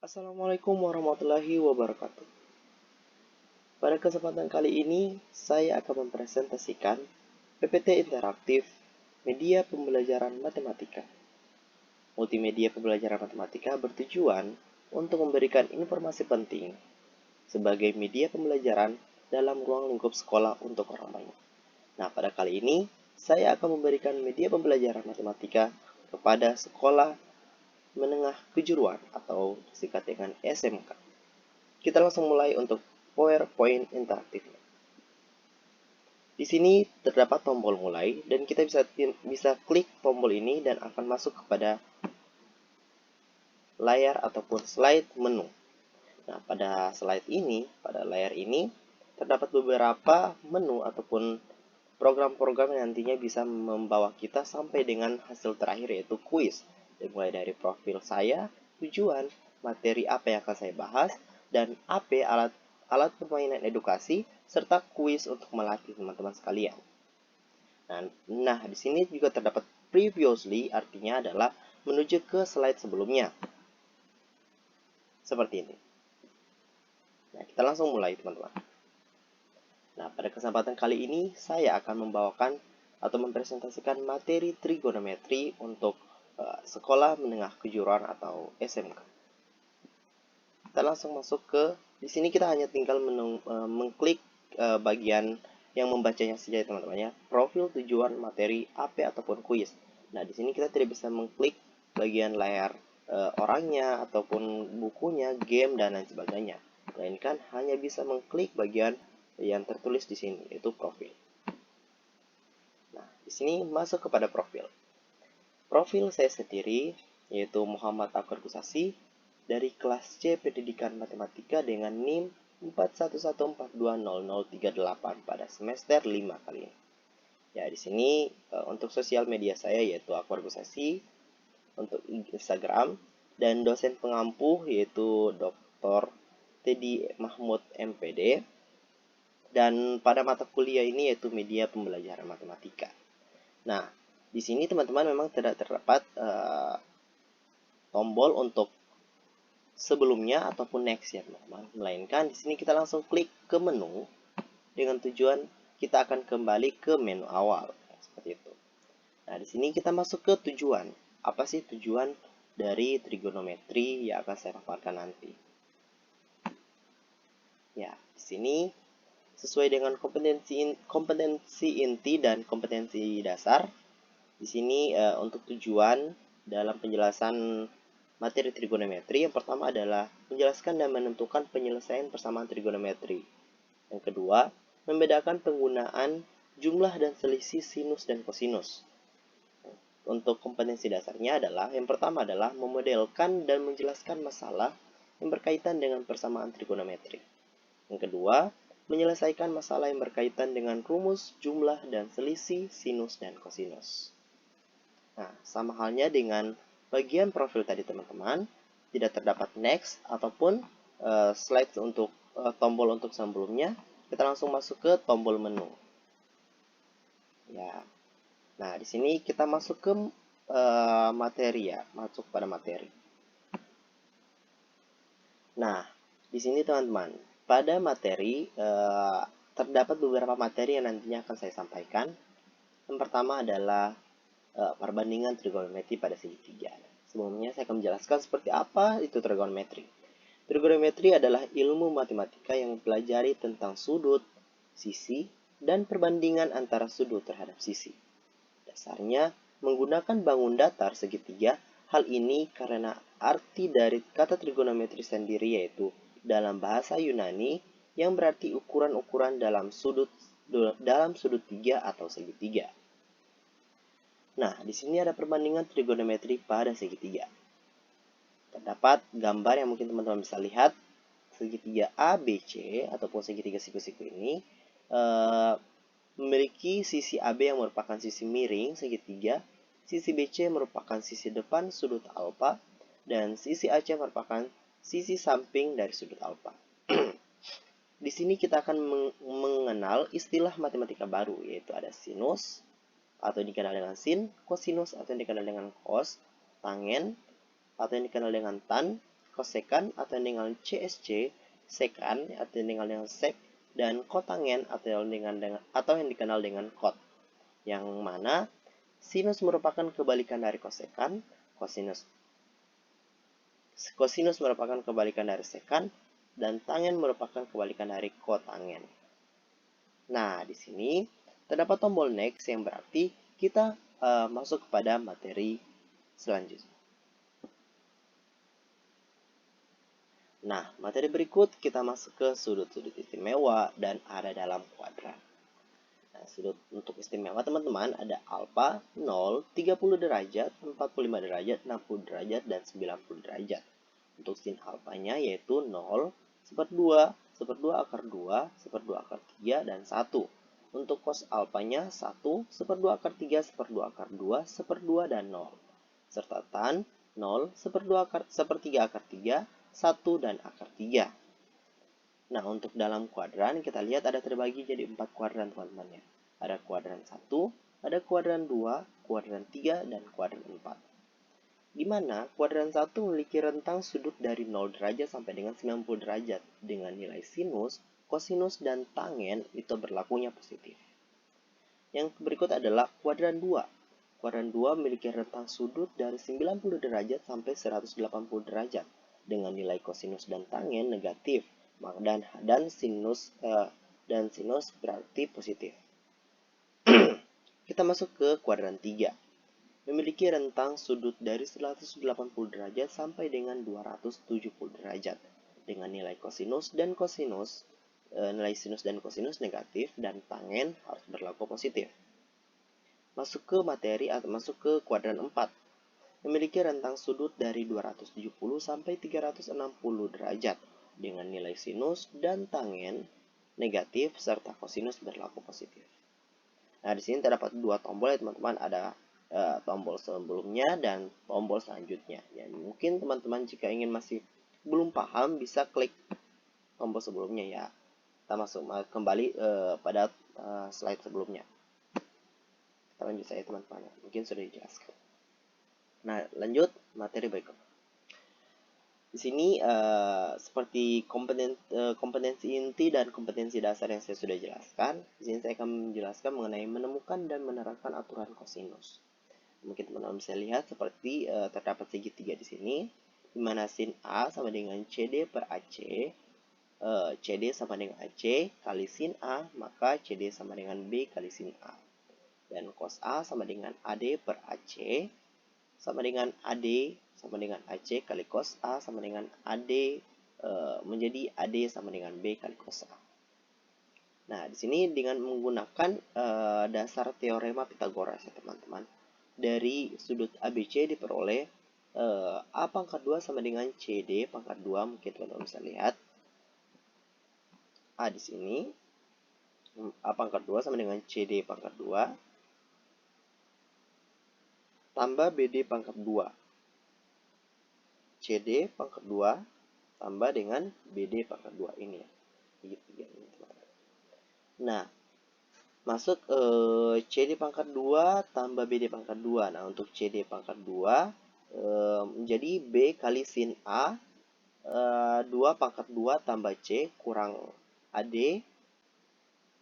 Assalamualaikum warahmatullahi wabarakatuh. Pada kesempatan kali ini, saya akan mempresentasikan PPT interaktif Media Pembelajaran Matematika. Multimedia pembelajaran matematika bertujuan untuk memberikan informasi penting sebagai media pembelajaran dalam ruang lingkup sekolah untuk orang banyak. Nah, pada kali ini, saya akan memberikan media pembelajaran matematika kepada sekolah menengah kejuruan atau disingkat dengan SMK. Kita langsung mulai untuk PowerPoint interaktifnya. Di sini terdapat tombol mulai dan kita bisa klik tombol ini dan akan masuk kepada layar ataupun slide menu. Nah, pada layar ini terdapat beberapa menu ataupun program-program yang nantinya bisa membawa kita sampai dengan hasil terakhir yaitu kuis. Mulai dari profil saya, tujuan, materi apa yang akan saya bahas, dan apa alat permainan edukasi, serta kuis untuk melatih teman-teman sekalian. Nah, di sini juga terdapat previously, artinya adalah menuju ke slide sebelumnya. Seperti ini. Nah, kita langsung mulai, teman-teman. Nah, pada kesempatan kali ini, saya akan membawakan atau mempresentasikan materi trigonometri untuk sekolah menengah kejuruan atau SMK. Kita langsung masuk ke, di sini kita hanya tinggal mengklik bagian yang membacanya saja teman-teman ya, profil, tujuan, materi, AP ataupun kuis. Nah, di sini kita tidak bisa mengklik bagian layar orangnya ataupun bukunya, game dan lain sebagainya. Melainkan hanya bisa mengklik bagian yang tertulis di sini yaitu profil. Nah, di sini masuk kepada profil. Profil saya sendiri yaitu Muhammad Akbar Gusasi dari kelas C Pendidikan Matematika dengan NIM 4114200038 pada semester 5 kali ini. Ya, di sini untuk sosial media saya yaitu Akbar Gusasi, untuk Instagram, dan dosen pengampu yaitu Dr. Teddy Mahmud MPD. Dan pada mata kuliah ini yaitu media pembelajaran matematika. Nah, di sini teman-teman memang tidak terdapat tombol untuk sebelumnya ataupun next ya teman-teman. Melainkan di sini kita langsung klik ke menu dengan tujuan kita akan kembali ke menu awal seperti itu. Nah, di sini kita masuk ke tujuan. Apa sih tujuan dari trigonometri yang akan saya paparkan nanti? Ya, di sini sesuai dengan kompetensi inti dan kompetensi dasar. Di sini untuk tujuan dalam penjelasan materi trigonometri, yang pertama adalah menjelaskan dan menentukan penyelesaian persamaan trigonometri. Yang kedua, membedakan penggunaan jumlah dan selisih sinus dan kosinus. Untuk kompetensi dasarnya adalah, yang pertama adalah memodelkan dan menjelaskan masalah yang berkaitan dengan persamaan trigonometri. Yang kedua, menyelesaikan masalah yang berkaitan dengan rumus, jumlah, dan selisih sinus dan kosinus. Nah, sama halnya dengan bagian profil tadi teman-teman, tidak terdapat next ataupun slide untuk tombol untuk sebelumnya. Kita langsung masuk ke tombol menu. Ya. Nah, di sini kita masuk ke materi ya, masuk pada materi. Nah, di sini teman-teman, pada materi terdapat beberapa materi yang nantinya akan saya sampaikan. Yang pertama adalah perbandingan trigonometri pada segitiga. Sebelumnya saya akan menjelaskan seperti apa itu trigonometri. Trigonometri adalah ilmu matematika yang mempelajari tentang sudut, sisi, dan perbandingan antara sudut terhadap sisi. Dasarnya menggunakan bangun datar segitiga. Hal ini karena arti dari kata trigonometri sendiri yaitu dalam bahasa Yunani yang berarti ukuran-ukuran dalam sudut tiga atau segitiga. Nah, di sini ada perbandingan trigonometri pada segitiga. Terdapat gambar yang mungkin teman-teman bisa lihat. Segitiga ABC ataupun segitiga siku-siku ini memiliki sisi AB yang merupakan sisi miring segitiga, sisi BC merupakan sisi depan sudut alfa, dan sisi AC merupakan sisi samping dari sudut alfa. Di sini kita akan mengenal istilah matematika baru, yaitu ada sinus, atau yang dikenal dengan sin, kosinus, atau yang dikenal dengan cos, tangen, atau yang dikenal dengan tan, kosekan atau yang dengan CSC, sekan atau yang dengan sek, dan kotangen atau yang dikenal dengan kot. Yang mana sinus merupakan kebalikan dari kosekan, kosinus merupakan kebalikan dari sekan, dan tangen merupakan kebalikan dari kotangen. Nah, di sini terdapat tombol next yang berarti kita masuk kepada materi selanjutnya. Nah, materi berikut kita masuk ke sudut-sudut istimewa dan ada dalam kuadran. Nah, sudut untuk istimewa teman-teman ada alfa 0, 30 derajat, 45 derajat, 60 derajat, dan 90 derajat. Untuk sin alfanya yaitu 0, seperdua, seperdua akar 2, seperdua akar 3, dan 1. Untuk cos alfanya 1, seperdua akar 3, seperdua akar 2, seperdua, dan 0. Serta tan 0, sepertiga akar 3, 1, dan akar 3. Nah, untuk dalam kuadran kita lihat ada terbagi jadi 4 kuadran teman-teman ya. Ada kuadran 1, ada kuadran 2, kuadran 3, dan kuadran 4. Di mana kuadran 1 memiliki rentang sudut dari 0 derajat sampai dengan 90 derajat dengan nilai sinus, kosinus, dan tangen itu berlakunya positif. Yang berikut adalah kuadran 2. Kuadran 2 memiliki rentang sudut dari 90 derajat sampai 180 derajat dengan nilai kosinus dan tangen negatif dan sinus berarti positif. Kita masuk ke kuadran 3. Memiliki rentang sudut dari 180 derajat sampai dengan 270 derajat dengan nilai nilai sinus dan kosinus negatif dan tangen harus berlaku positif. Masuk ke kuadran 4. Memiliki rentang sudut dari 270 sampai 360 derajat dengan nilai sinus dan tangen negatif serta kosinus berlaku positif. Nah, di sini terdapat dua tombol ya teman-teman, ada tombol sebelumnya dan tombol selanjutnya. Ya, mungkin teman-teman jika ingin masih belum paham bisa klik tombol sebelumnya ya. Kita masuk kembali pada slide sebelumnya. Kita lanjut saja teman-teman, mungkin sudah dijelaskan. Nah, lanjut materi berikut. Di sini seperti kompetensi inti dan kompetensi dasar yang saya sudah jelaskan. Di sini saya akan menjelaskan mengenai menemukan dan menerapkan aturan kosinus. Mungkin teman-teman bisa lihat seperti terdapat segitiga di sini, di mana sin A sama dengan CD per AC, CD sama dengan AC kali sin A, maka CD sama dengan B kali sin A. Dan cos A sama dengan AD per AC, sama dengan AD sama dengan AC kali cos A sama dengan AD menjadi AD sama dengan B kali cos A. Nah, di sini dengan menggunakan dasar teorema Pitagoras ya teman-teman. Dari sudut ABC diperoleh A pangkat 2 sama dengan CD pangkat 2, mungkin teman-teman bisa lihat. A di sini A pangkat 2 sama dengan CD pangkat 2 tambah BD pangkat 2. CD pangkat 2 tambah dengan BD pangkat 2 ini ya. Nah, masuk CD pangkat 2 tambah BD pangkat 2. Nah, untuk CD pangkat 2 menjadi B kali sin A 2 pangkat 2 tambah C kurang AD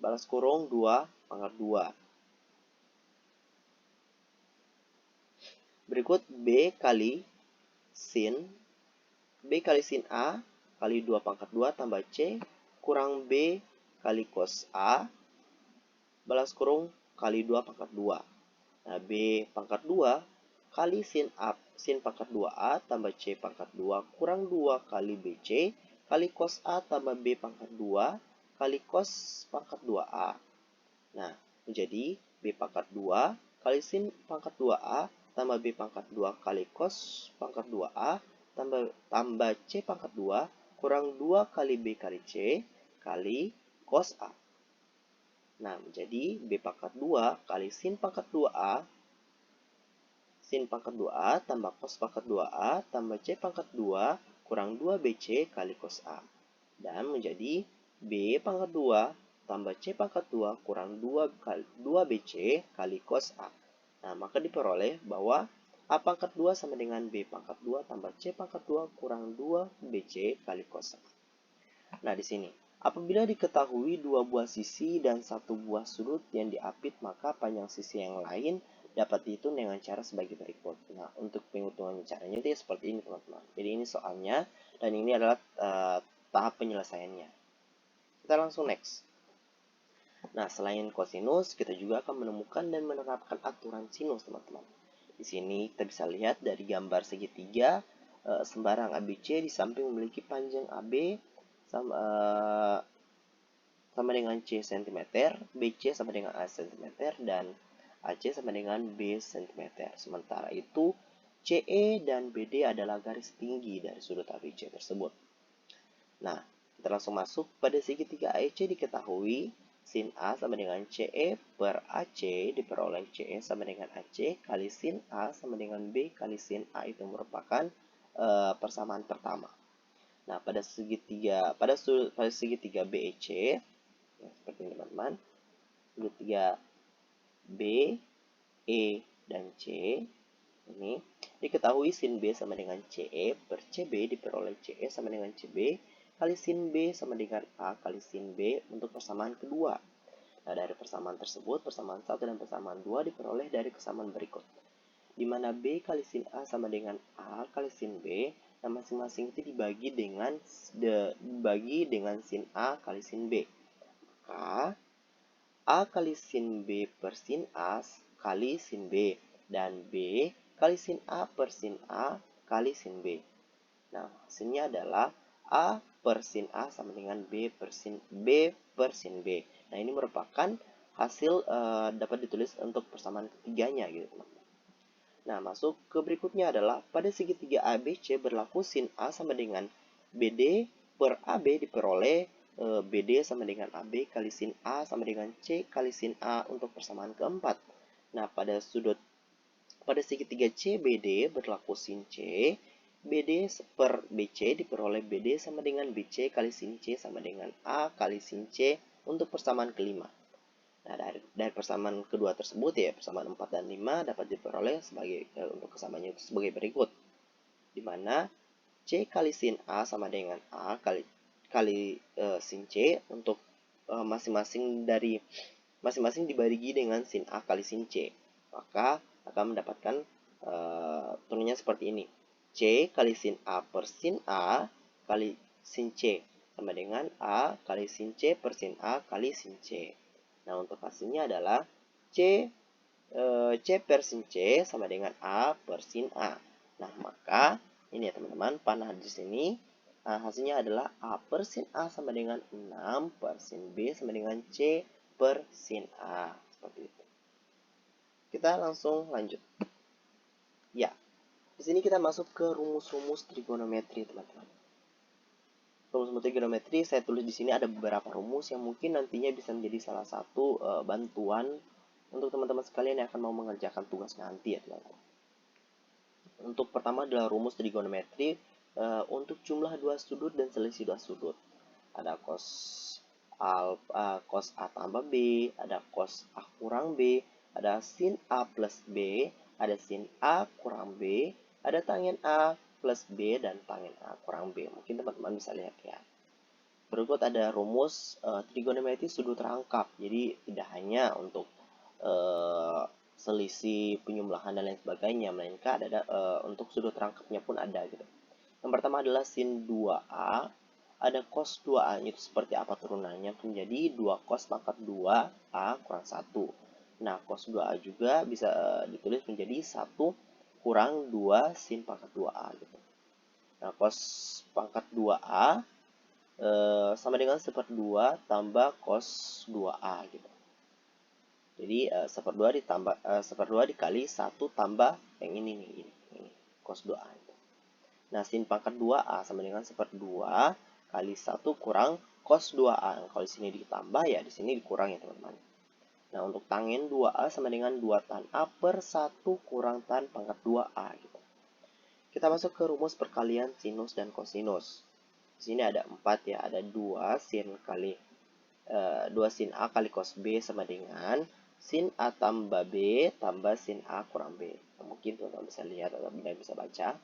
balas kurung 2 pangkat 2. Berikut B kali sin A kali 2 pangkat 2 tambah C kurang B kali cos A balas kurung kali 2 pangkat 2. Nah, B pangkat 2 kali sin pangkat 2A tambah C pangkat 2 kurang 2 kali BC kali cos A tambah B pangkat 2 kali cos pangkat 2A. Nah, menjadi B pangkat 2 kali sin pangkat 2A tambah B pangkat 2 kali cos pangkat 2A tambah C pangkat 2 kurang 2 kali B kali C kali cos A. Nah, menjadi B pangkat 2 kali sin pangkat 2A tambah cos pangkat 2A tambah C pangkat 2 kurang 2BC kali cos A. Dan menjadi B pangkat 2 tambah C pangkat 2 kurang 2BC kali cos A. Nah, maka diperoleh bahwa A pangkat 2 sama dengan B pangkat 2 tambah C pangkat 2 kurang 2 BC kali cos A. Nah, di sini, apabila diketahui dua buah sisi dan satu buah sudut yang diapit, maka panjang sisi yang lain dapat dihitung dengan cara sebagai berikut. Nah, untuk penghitungan caranya itu ya seperti ini, teman-teman. Jadi ini soalnya, dan ini adalah tahap penyelesaiannya. Kita langsung next. Nah, selain kosinus, kita juga akan menemukan dan menerapkan aturan sinus, teman-teman. Di sini kita bisa lihat dari gambar segitiga, sembarang ABC di samping memiliki panjang AB sama dengan C cm, BC sama dengan A cm, dan AC sama dengan B cm. Sementara itu, CE dan BD adalah garis tinggi dari sudut ABC tersebut. Nah, kita langsung masuk pada segitiga AEC diketahui sin A sama dengan CE per AC diperoleh CE sama dengan AC kali sin A sama dengan B kali sin A itu merupakan persamaan pertama. Nah, pada segitiga BEC ya, seperti ini teman-teman, segitiga B, E, dan C ini diketahui sin B sama dengan CE per CB diperoleh CE sama dengan CB kali sin B sama dengan A kali sin B untuk persamaan kedua. Nah, dari persamaan tersebut, persamaan 1 dan persamaan 2 diperoleh dari kesamaan berikut. Di mana B kali sin A sama dengan A kali sin B, nah masing-masing itu dibagi dengan sin A kali sin B. Maka A kali sin B per sin A kali sin B, dan B kali sin A per sin A kali sin B. Nah, hasilnya adalah A per sin A sama dengan B per sin B. Nah, ini merupakan hasil dapat ditulis untuk persamaan ketiganya gitu, teman-teman. Nah, masuk ke berikutnya adalah pada segitiga ABC berlaku sin A sama dengan BD per AB diperoleh BD sama dengan AB kali sin A sama dengan C kali sin A untuk persamaan keempat. Nah, pada segitiga CBD berlaku sin C, BD per BC diperoleh BD sama dengan BC kali sin C sama dengan A kali sin C untuk persamaan kelima. Nah, dari persamaan kedua tersebut ya, persamaan 4 dan 5 dapat diperoleh untuk kesamaannya itu sebagai berikut. Di mana C kali sin A sama dengan A kali sin C untuk masing-masing dibagi dengan sin A kali sin C. Maka akan mendapatkan turunnya seperti ini. C kali sin A per sin A kali sin C sama dengan A kali sin C per sin A kali sin C. Nah, untuk hasilnya adalah C per sin C sama dengan A per sin A. Nah, maka ini ya teman-teman, panah di sini hasilnya adalah A per sin A sama dengan 6 per sin B sama dengan C per sin A. Seperti itu. Kita langsung lanjut. Ya, di sini kita masuk ke rumus-rumus trigonometri, teman-teman. Rumus trigonometri saya tulis di sini ada beberapa rumus yang mungkin nantinya bisa menjadi salah satu bantuan untuk teman-teman sekalian yang akan mau mengerjakan tugas nanti ya, teman-teman. Untuk pertama adalah rumus trigonometri untuk jumlah dua sudut dan selisih dua sudut. Ada cos A tambah B, ada cos A kurang B, ada sin A plus B, ada sin A kurang B, ada tangen A plus B, dan tangen A kurang B. Mungkin teman-teman bisa lihat ya. Berikut ada rumus trigonometri sudut rangkap. Jadi tidak hanya untuk selisih penyumlahan dan lain sebagainya, melainkan ada untuk sudut rangkapnya pun ada gitu. Yang pertama adalah sin 2A, ada cos 2A itu seperti apa turunannya, menjadi 2 cos pangkat 2A kurang 1. Nah, cos 2A juga bisa ditulis menjadi 1 kurang 2 sin pangkat 2A gitu. Nah, cos pangkat 2A sama dengan 1/2 tambah cos 2A gitu. Jadi 1/2 ditambah 1/2 dikali 1 tambah yang ini nih, ini cos 2A itu. Nah, sin pangkat 2A sama dengan 1/2 kali 1 kurang cos 2A. Kalau di sini ditambah ya di sini dikurang ya, teman-teman. Nah, untuk tangen 2A sama dengan 2 tan A per 1 kurang tan pangkat 2A gitu. Kita masuk ke rumus perkalian sinus dan kosinus. Di sini ada 4 ya, ada 2 sin A kali cos B sama dengan sin A tambah B tambah sin A kurang B. mungkin teman-teman bisa lihat atau bisa baca.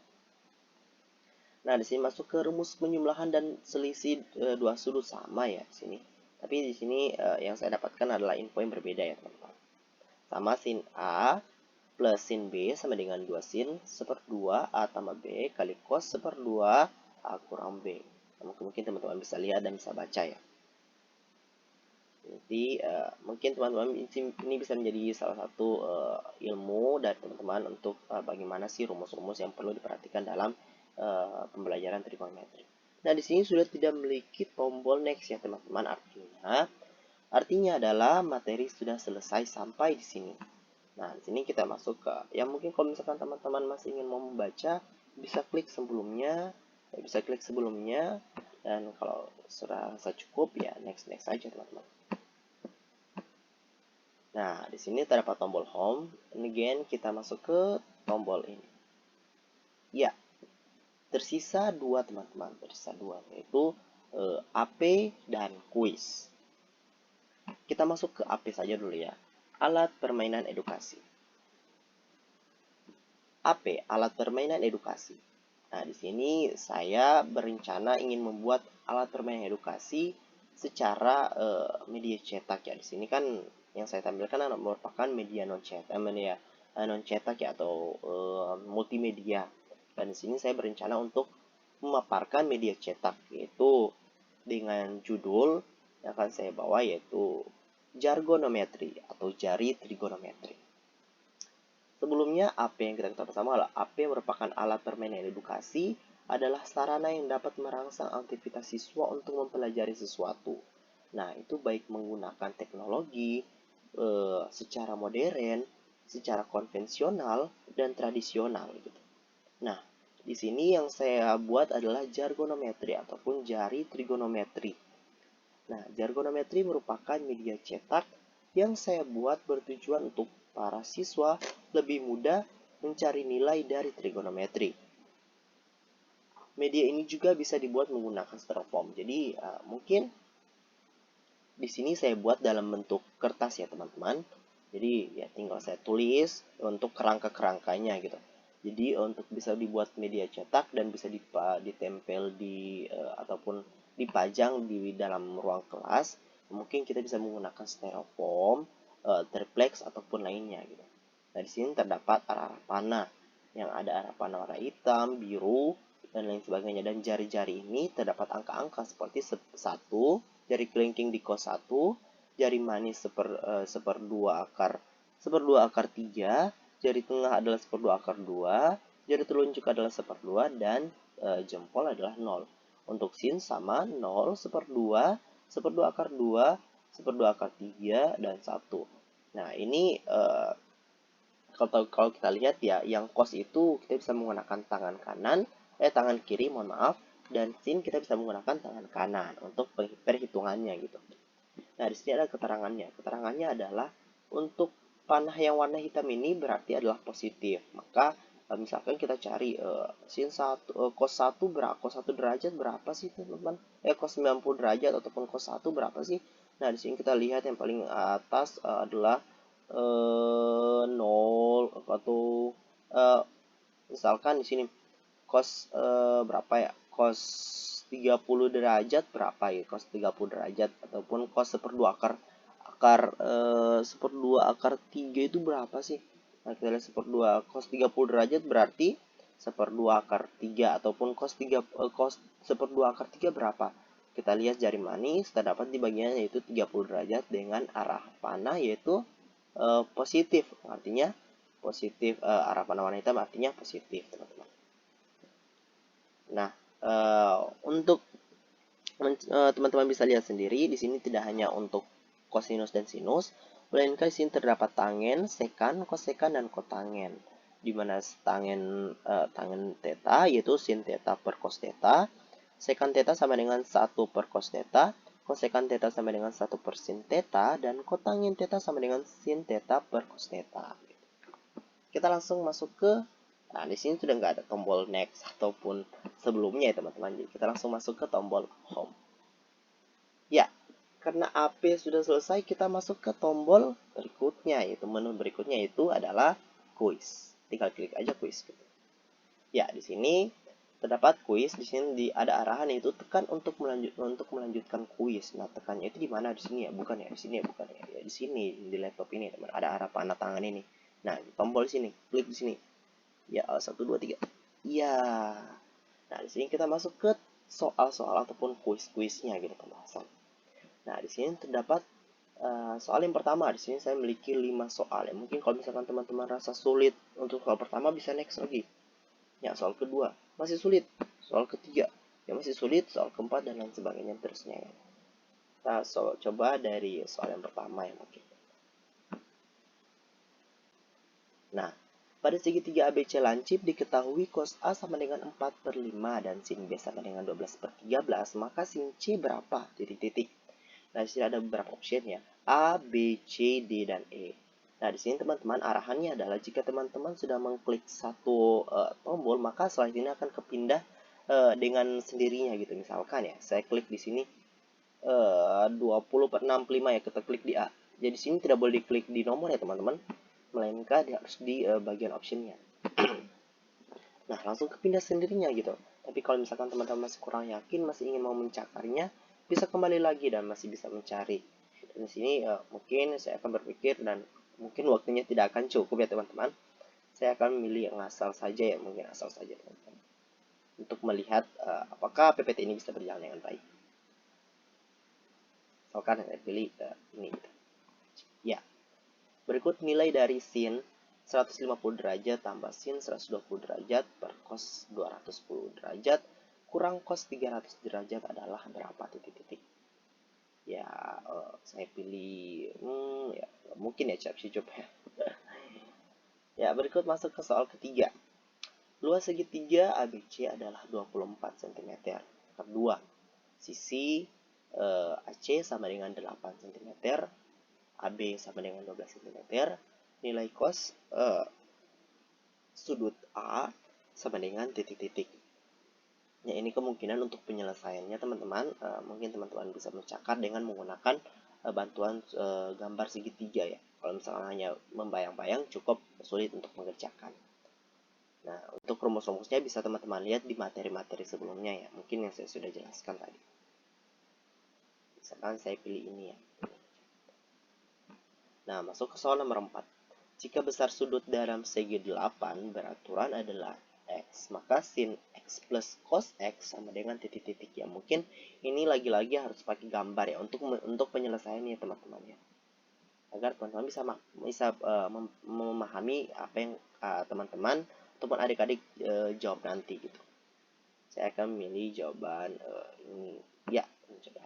Nah, di sini masuk ke rumus penjumlahan dan selisih dua sudut sama ya di sini. Tapi di sini yang saya dapatkan adalah info yang berbeda ya teman-teman. Sama sin A plus sin B sama dengan 2 sin seperdua A tambah B kali cos seperdua A kurang B. Mungkin teman-teman bisa lihat dan bisa baca ya. Jadi mungkin teman-teman ini bisa menjadi salah satu ilmu dari teman-teman untuk bagaimana sih rumus-rumus yang perlu diperhatikan dalam pembelajaran trigonometri. Nah, di sini sudah tidak memiliki tombol next ya teman-teman, artinya adalah materi sudah selesai sampai di sini. Nah, di sini kita masuk ke yang mungkin kalau misalkan teman-teman masih ingin mau membaca, bisa klik sebelumnya, dan kalau sudah cukup ya next saja teman-teman. Nah, di sini terdapat tombol home. And again, kita masuk ke tombol ini. Ya, tersisa dua teman-teman, yaitu AP dan kuis. Kita masuk ke AP saja dulu ya. Alat permainan edukasi. AP, alat permainan edukasi. Nah, di sini saya berencana ingin membuat alat permainan edukasi secara media cetak ya. Di sini kan yang saya tampilkan merupakan media non cetak ya, atau multimedia. Dan di sini saya berencana untuk memaparkan media cetak, yaitu dengan judul yang akan saya bawa yaitu jargonometri atau jari trigonometri. Sebelumnya, AP yang kita ketahui bersama adalah AP merupakan alat permainan edukasi, adalah sarana yang dapat merangsang aktivitas siswa untuk mempelajari sesuatu. Nah, itu baik menggunakan teknologi secara modern, secara konvensional, dan tradisional. Gitu. Nah, di sini yang saya buat adalah jargonometri ataupun jari trigonometri. Nah, jargonometri merupakan media cetak yang saya buat bertujuan untuk para siswa lebih mudah mencari nilai dari trigonometri. Media ini juga bisa dibuat menggunakan styrofoam. Jadi mungkin di sini saya buat dalam bentuk kertas ya teman-teman. Jadi ya tinggal saya tulis untuk kerangka-kerangkanya gitu. Jadi untuk bisa dibuat media cetak dan bisa ditempel di ataupun dipajang di dalam ruang kelas, mungkin kita bisa menggunakan styrofoam, triplex ataupun lainnya gitu. Nah, di sini terdapat arah-arah panah yang ada arah panah warna hitam, biru, dan lain sebagainya. Dan jari-jari ini terdapat angka-angka seperti 1, jari kelingking di cos 1, jari manis seperdua akar 3, jari tengah adalah seperdua akar 2, jari telunjuk adalah seperdua, dan jempol adalah 0. Untuk sin sama 0, seperdua, seperdua akar 2, seperdua akar 3, dan 1. Nah, ini kalau kita lihat ya, yang cos itu kita bisa menggunakan tangan kiri, mohon maaf, dan sin kita bisa menggunakan tangan kanan untuk perhitungannya gitu. Nah, di sini ada keterangannya. Keterangannya adalah untuk panah yang warna hitam ini berarti adalah positif. Maka misalkan kita cari sin 1 cos 1 berapa? Cos 1 derajat berapa sih, teman-teman? Cos 90 derajat ataupun cos 1 berapa sih? Nah, di sini kita lihat yang paling atas adalah 0 atau misalkan di sini cos berapa ya? Cos 30 derajat berapa ya? Cos 30 derajat ataupun cos seperdua akar 3 itu berapa sih? Nah, kita lihat seperdua cos 30 derajat berarti seperdua akar 3 ataupun cos seperdua akar 3 berapa? Kita lihat jari manis terdapat di bagian yaitu 30 derajat dengan arah panah yaitu positif. Artinya positif, arah panah warna hitam artinya positif, teman-teman. Nah, untuk teman-teman bisa lihat sendiri di sini tidak hanya untuk kosinus dan sinus, melainkan di sini terdapat tangen, sekan, kosekan, dan kotangen. Di mana tangen theta yaitu sin theta per cos theta, sekan theta sama dengan 1 per cos theta, kosekan theta sama dengan 1 per sin theta, dan kotangen theta sama dengan sin theta per cos theta. Kita langsung masuk ke, nah di sini sudah nggak ada tombol next ataupun sebelumnya ya teman-teman. Jadi kita langsung masuk ke tombol home. Ya, karena AP sudah selesai, kita masuk ke tombol berikutnya, yaitu menu berikutnya itu adalah quiz. tinggal klik aja kuis gitu. Ya, di sini terdapat kuis. Di sini ada arahan, yaitu tekan untuk melanjutkan kuis. Nah, tekannya itu di mana? Di sini ya, bukan ya? Di sini ya, bukan ya? Ya di sini, di laptop ini teman, ada arah panah tangan ini. Nah, tombol sini, klik di sini. Ya, 1 2 3. Iya. Nah, di sini kita masuk ke soal-soal ataupun kuis-kuisnya gitu, pembahasan. Nah, di sini terdapat soal yang pertama. Di sini saya memiliki 5 soal. Ya, mungkin kalau misalkan teman-teman rasa sulit untuk soal pertama, bisa next lagi. Ya, soal kedua masih sulit, soal ketiga ya masih sulit, soal keempat dan lain sebagainya terusnya ya. Kita coba dari soal yang pertama ya mungkin. Nah, pada segitiga ABC lancip diketahui cos A sama dengan 4/5 dan sin B sama dengan 12/13, maka sin C berapa? Titik-titik. Nah, di sini ada beberapa option ya. A, B, C, D, dan E. Nah, di sini teman-teman arahannya adalah jika teman-teman sudah mengklik satu tombol, maka setelah ini akan kepindah dengan sendirinya gitu. Misalkan ya, saya klik di sini 20/65 ya, kita klik di A. Jadi di sini tidak boleh diklik di nomor ya teman-teman, melainkan harus di bagian optionnya. Nah, langsung kepindah sendirinya gitu. Tapi kalau misalkan teman-teman masih kurang yakin, masih ingin mau mencakarnya, bisa kembali lagi dan masih bisa mencari. Dan di sini mungkin saya akan berpikir dan mungkin waktunya tidak akan cukup ya teman-teman. Saya akan memilih yang asal saja ya, mungkin asal saja teman-teman. Untuk melihat apakah PPT ini bisa berjalan dengan baik. Misalkan saya pilih ini gitu. Ya, berikut nilai dari sin 150 derajat tambah sin 120 derajat per cos 210 derajat kurang cos 300 derajat adalah berapa? Titik-titik. Ya, saya pilih ya mungkin ya cap-cup ya. Ya, berikut masuk ke soal ketiga. Luas segitiga ABC adalah 24 cm. Kedua, sisi AC sama dengan 8 cm, AB sama dengan 12 cm. Nilai cos sudut A sama dengan titik-titik. Ya, ini kemungkinan untuk penyelesaiannya teman-teman. Mungkin teman-teman bisa mencakar dengan menggunakan bantuan gambar segitiga ya. Kalau misalkan hanya membayang-bayang cukup sulit untuk mengerjakan. Nah, untuk rumus-rumusnya bisa teman-teman lihat di materi-materi sebelumnya ya. Mungkin yang saya sudah jelaskan tadi. Misalkan saya pilih ini ya. Nah, masuk ke soal nomor 4. Jika besar sudut dalam segi 8 beraturan adalah X, maka sin X plus cos X sama dengan titik-titik ya. Mungkin ini lagi-lagi harus pakai gambar ya untuk penyelesaiannya teman-teman ya. Agar teman-teman bisa memahami apa yang teman-teman ataupun adik-adik jawab nanti gitu. Saya akan memilih jawaban ini. Ya, coba.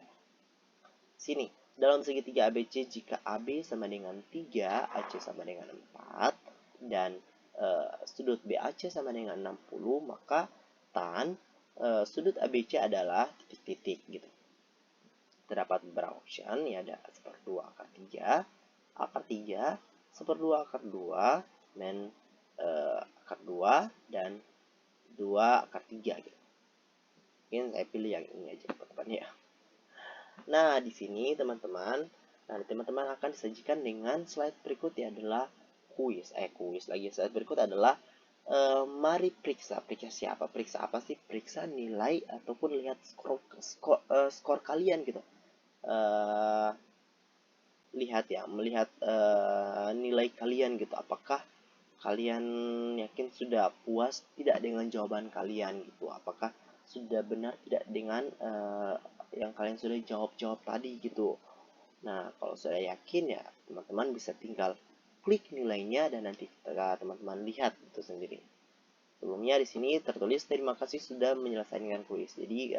Sini, dalam segitiga ABC jika AB sama dengan 3, AC sama dengan 4, dan sudut BAC sama dengan 60, maka tan sudut ABC adalah titik-titik gitu. Terdapat beberapa option, ya ada 1/2 akar 3, akar 3, 1/2 akar 2, dan akar 2, dan 2 akar 3 gitu. Mungkin saya pilih yang ini aja teman-teman ya. Nah, di sini teman-teman, akan disajikan dengan slide berikutnya adalah kuis. Slide berikut adalah mari periksa. Periksa siapa? Periksa apa sih? Periksa nilai ataupun lihat skor kalian gitu. Melihat nilai kalian gitu. Apakah kalian yakin sudah puas tidak dengan jawaban kalian gitu? Apakah sudah benar tidak dengan yang kalian sudah jawab tadi gitu? Nah, kalau sudah yakin ya teman-teman bisa tinggal klik nilainya dan nanti teman-teman lihat itu sendiri. Sebelumnya di sini tertulis terima kasih sudah menyelesaikan kuis. Jadi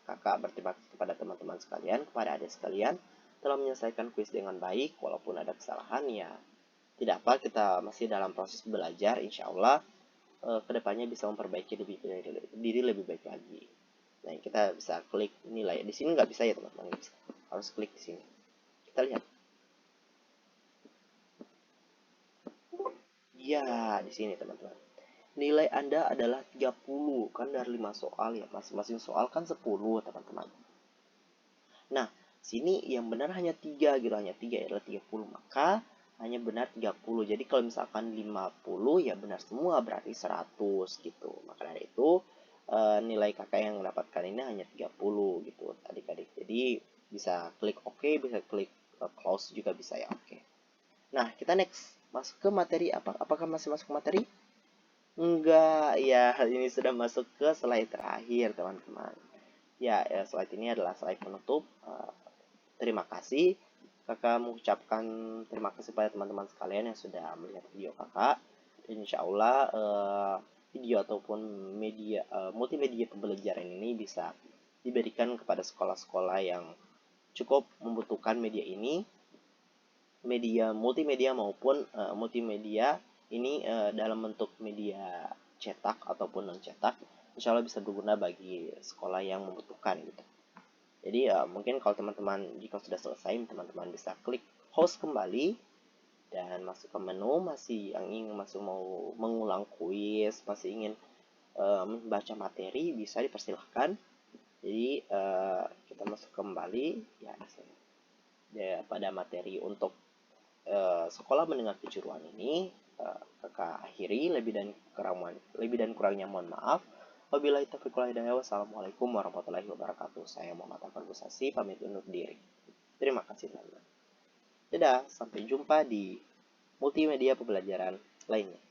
kakak berterima kasih kepada teman-teman sekalian, kepada adik sekalian telah menyelesaikan kuis dengan baik. Walaupun ada kesalahan ya tidak apa, kita masih dalam proses belajar. Insya Allah kedepannya bisa memperbaiki diri lebih baik lagi. Nah, kita bisa klik nilai. Di sini nggak bisa ya teman-teman, harus klik di sini. Kita lihat. Ya, di sini teman-teman. Nilai Anda adalah 30, kan dari 5 soal ya. Masing-masing soal kan 10, teman-teman. Nah, sini yang benar hanya 3 gitu, hanya 3 adalah 30. Maka hanya benar 30. Jadi kalau misalkan 50 ya benar semua, berarti 100 gitu. Maka dari itu nilai kakak yang mendapatkan ini hanya 30 gitu adik-adik. Jadi bisa klik OK, bisa klik close juga bisa ya, oke. Nah, kita next masuk ke materi apa? Apakah masih masuk ke materi? Enggak, ya ini sudah masuk ke slide terakhir teman-teman. Ya, slide ini adalah slide penutup. Terima kasih. Kakak mengucapkan terima kasih pada teman-teman sekalian yang sudah melihat video kakak. Dan insya Allah video ataupun media multimedia pembelajaran ini bisa diberikan kepada sekolah-sekolah yang cukup membutuhkan media ini, media multimedia maupun multimedia ini dalam bentuk media cetak ataupun non cetak, insya Allah bisa berguna bagi sekolah yang membutuhkan gitu. Jadi mungkin kalau teman-teman jika sudah selesai, teman-teman bisa klik host kembali dan masuk ke menu. Masih mau mengulang kuis, masih ingin membaca materi, bisa dipersilahkan. Jadi kita masuk kembali ya pada materi untuk sekolah mendengar kejuruan ini. Kakak akhiri, lebih dan kurangnya mohon maaf. Wabillahi taufiq wal hidayah. Wassalamualaikum warahmatullahi wabarakatuh. Saya Muhammad Afan Busasi, pamit undur diri. Terima kasih teman-teman. Dadah, sampai jumpa di multimedia pembelajaran lainnya.